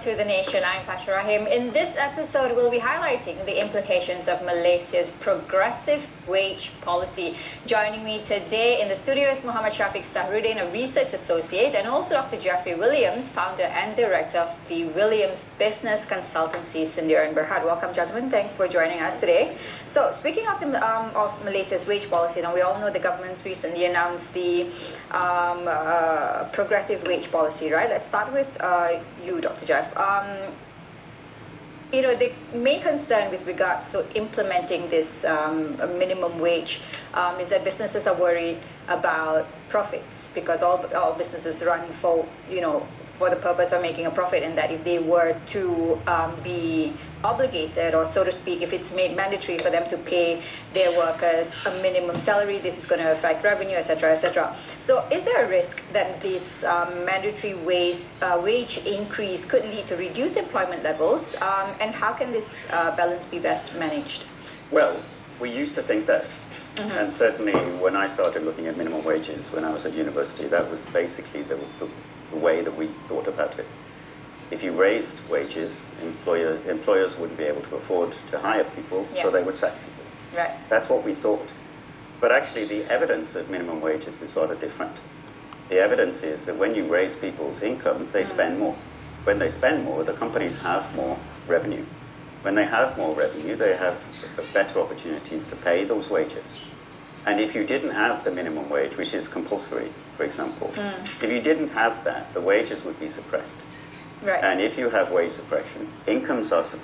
to the nation. I'm Pasha Rahim. In this episode, we'll be highlighting the implications of Malaysia's progressive wage policy. Joining me today in the studio is Muhammad Shafiq Sahruddin, a research associate, and also Dr. Jeffrey Williams, founder and director of the Williams Business Consultancy, Sindir and Berhad. Welcome, gentlemen. Thanks for joining us today. So, speaking of of Malaysia's wage policy, now we all know the government's recently announced the progressive wage policy, right? Let's start with you, Dr. Jeff. The main concern with regards to implementing this minimum wage is that businesses are worried about profits, because all businesses run for the purpose of making a profit, and that if they were to be obligated, or so to speak, if it's made mandatory for them to pay their workers a minimum salary, this is going to affect revenue, etc., etc. So is there a risk that this mandatory wage increase could lead to reduced employment levels, and how can this balance be best managed? Well, we used to think that, and certainly when I started looking at minimum wages when I was at university, that was basically the way that we thought about it. If you raised wages, employers wouldn't be able to afford to hire people, so they would sack people. Right. That's what we thought. But actually the evidence of minimum wages is rather different. The evidence is that when you raise people's income, they spend more. When they spend more, the companies have more revenue. When they have more revenue, they have better opportunities to pay those wages. And if you didn't have the minimum wage, which is compulsory, for example, if you didn't have that, the wages would be suppressed. Right. And if you have wage suppression, incomes are suppressed.